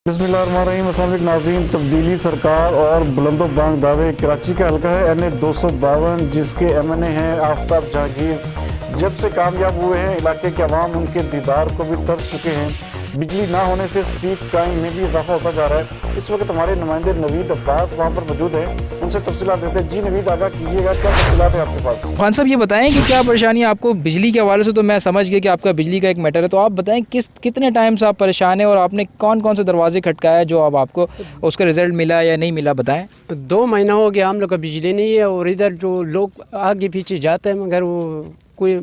बिस्मिल्लाहिर्रहमानिर्रहीम। अस्सलाम वालेकुम नाज़रीन। तब्दीली सरकार और बुलंदोबांग दावे। कराची का हल्का है NA 252 जिसके MNA हैं आफ्ताब जहांगीर। जब से कामयाब हुए हैं इलाके के अवाम उनके दीदार को भी तरस चुके हैं। बिजली ना होने से स्ट्रीट क्राइम में भी इजाफा होता जा रहा है। इस वक्त हमारे नुमाइंदे नवीद अब्बास वहाँ पर मौजूद हैं, उनसे तफसीलात देते हैं। जी नवीद, आगाह कीजिएगा, क्या तफसीलात है आपके पास? खान साहब ये बताएं कि क्या परेशानी है आपको बिजली के हवाले से। तो मैं समझ गया कि आपका बिजली का एक मैटर है, तो आप बताएं कितने टाइम से आप परेशान हैं और आपने कौन कौन से दरवाजे खटकाया जो अब आपको उसका रिज़ल्ट मिला या नहीं मिला, बताएं। 2 महीना हो गया हम लोग का बिजली नहीं है और इधर जो लोग आगे पीछे जाते हैं मगर वो कोई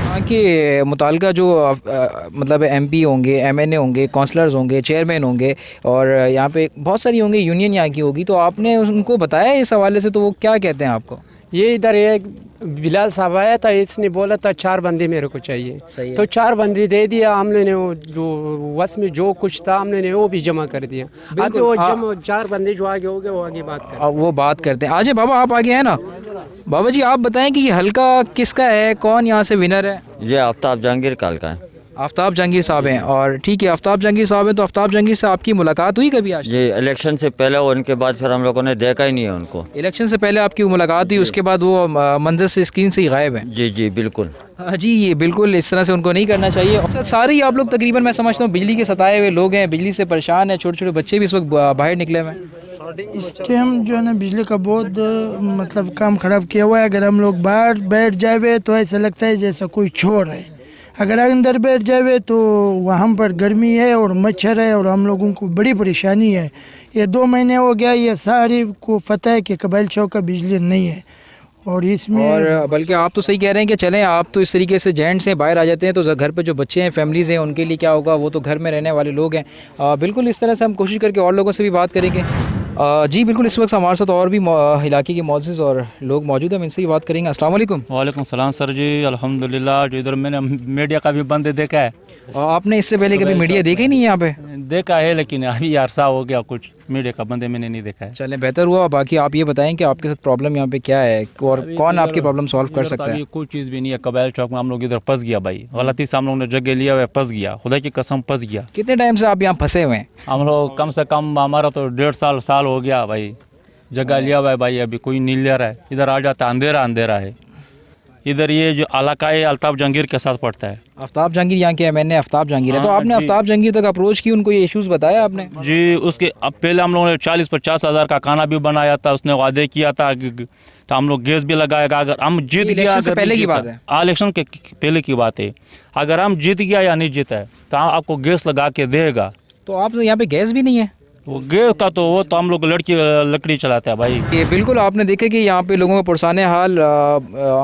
यहाँ के मुताल्लिका जो मतलब MP होंगे, MNA होंगे, काउंसलर्स होंगे, चेयरमैन होंगे और यहाँ पे बहुत सारी होंगी, यूनियन यहाँ की होगी, तो आपने उनको बताया इस हवाले से, तो वो क्या कहते हैं आपको? ये इधर एक बिलाल साहब आया था, इसने बोला था 4 बंदे मेरे को चाहिए, तो 4 बंदे दे दिया हमने ने। वो जो वस में जो कुछ था हमने ने वो भी जमा कर दिया। अभी वो जमा 4 बंदे जो आगे हो गए वो आगे बात कर, वो बात करते हैं। आजे बाबा आप आगे हैं ना। बाबा जी आप बताएं कि ये हल्का किसका है, कौन यहाँ से विनर है? ये आफ्ताब जहांगीर का हल्का है। आफ्ताब जहांगीर साहब हैं, और ठीक है आफ्ताब जहांगीर साहब हैं, तो आफ्ताब जहांगीर से आपकी मुलाकात हुई कभी आज? ये इलेक्शन से पहले और उनके बाद फिर हम लोगों ने देखा ही नहीं है उनको। इलेक्शन से पहले आपकी मुलाकात हुई, उसके बाद वो मंजर से, स्क्रीन से ही गायब है। जी जी बिल्कुल। जी ये बिल्कुल इस तरह से उनको नहीं करना चाहिए। और सारे ही आप लोग तकरीबन मैं समझता हूँ बिजली के सताए हुए लोग हैं, बिजली से परेशान हैं, छोटे छोटे बच्चे भी इस वक्त बाहर निकले हुए हैं। इस टाइम जो है ना बिजली का बहुत मतलब काम ख़राब किया हुआ है। अगर हम लोग बाहर बैठ जाए तो ऐसा लगता है जैसा कोई चोर है। अगर अंदर बैठ जाए तो वहाँ पर गर्मी है और मच्छर है और हम लोगों को बड़ी परेशानी है। ये 2 महीने हो गया, ये सारी को पता है कि कबाइल चौक का बिजली नहीं है। और इसमें और बल्कि आप तो सही कह रहे हैं कि चलें, आप तो इस तरीके से जेंट्स हैं, बाहर आ जाते हैं, तो घर पे जो बच्चे हैं, फैमिलीज़ हैं, उनके लिए क्या होगा? वो तो घर में रहने वाले लोग हैं। बिल्कुल इस तरह से हम कोशिश करके और लोगों से भी बात करेंगे। जी बिल्कुल, इस वक्त हमारे साथ और भी इलाके के मौजूद और लोग मौजूद हैं, हम इनसे भी बात करेंगे। अस्सलाम वालेकुम। वालेकुम सलाम सर जी, अल्हम्दुलिल्लाह। जो इधर मैंने मीडिया का भी बंद देखा है। आपने इससे पहले कभी मीडिया देखा ही नहीं है यहाँ पे? देखा है लेकिन अभी अरसा हो गया, कुछ मीडिया का बंदे मैंने नहीं देखा है। चलें बेहतर हुआ। बाकी आप ये बताएं कि आपके साथ प्रॉब्लम यहाँ पे क्या है और कौन आपकी प्रॉब्लम सॉल्व कर सकता है? अभी कोई चीज़ भी नहीं है। कबाइल चौक में हम लोग इधर फंस गया भाई, गलती से हम लोग ने जगह लिया हुआ, फंस गया, खुदा की कसम फंस गया। कितने टाइम से आप यहाँ फंसे हुए हैं? हम लोग कम से कम हमारा तो 1.5 साल हो गया भाई। जगह लिया हुआ है भाई, अभी कोई नहीं ले रहा है। इधर आ जाता अंधेरा अंधेरा है। इधर ये जो इलाका है आफ्ताब जहांगीर के साथ पड़ता है। आफ्ताब जहांगीर यहाँ के MNA आफ्ताब जहांगीर है, तो हाँ, आपने आफ्ताब जहांगीर तक अप्रोच की, उनको ये इश्यूज़ बताया आपने? जी उसके अब पहले हम लोगों ने 40-50 हज़ार का खाना भी बनाया था, उसने वादे किया था, तो हम लोग गैस भी लगाएगा। अगर हम जीत गया, इलेक्शन से पहले की बात है? इलेक्शन के पहले की बात है। अगर हम जीत गया या नहीं जीता है तो आपको गैस लगा के देगा। तो आप यहाँ पे गैस भी नहीं है? वो गैस था तो वो तो हम लोग लकड़ी चलाते हैं भाई। ये बिल्कुल आपने देखा कि यहाँ पे लोगों का पुरसाने हाल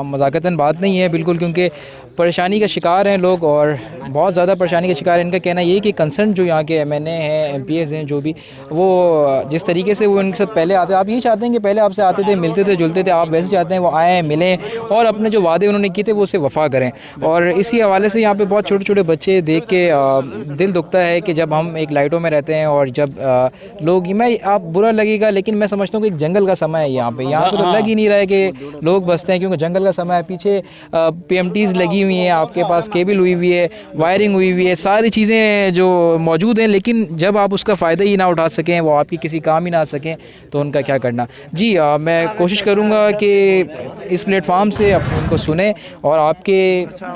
मजाकतन बात नहीं है बिल्कुल, क्योंकि परेशानी का शिकार हैं लोग और बहुत ज़्यादा परेशानी का शिकार है। इनका कहना ये कि कंसर्न जो यहाँ के MNA हैं, MPs हैं, जो भी वो जिस तरीके से वो इनके साथ पहले आते, आप ये चाहते हैं कि पहले आपसे आते थे, मिलते थे, जुलते थे, आप वैसे चाहते हैं वो आएँ, मिलें और अपने जो वादे उन्होंने किए थे वो उससे वफ़ा करें। और इसी हवाले से यहाँ पे बहुत छोटे छोटे बच्चे देख के दिल दुखता है कि जब हम एक लाइटों में रहते हैं और जब लोग, मैं आप बुरा लगेगा लेकिन मैं समझता हूँ कि एक जंगल का समय है यहाँ पे तो लग ही नहीं रहा है कि लोग बसते हैं, क्योंकि जंगल का समय है। पीछे PMTs लगी हुई हैं, आपके पास केबल हुई हुई है, वायरिंग हुई हुई है, सारी चीज़ें जो मौजूद हैं, लेकिन जब आप उसका फ़ायदा ही ना उठा सकें, वो आपकी किसी काम ही ना आ सकें, तो उनका क्या करना। जी मैं कोशिश करूँगा कि इस प्लेटफार्म से आप उनको सुने और आपके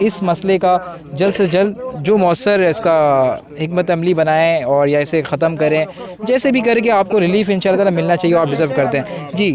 इस मसले का जल्द से जल्द जो मौसर इसका हिकमत अमली बनाएं और या इसे ख़त्म करें, जैसे भी करके आपको रिलीफ इंशाअल्लाह ताला मिलना चाहिए और आप डिज़र्व करते हैं। जी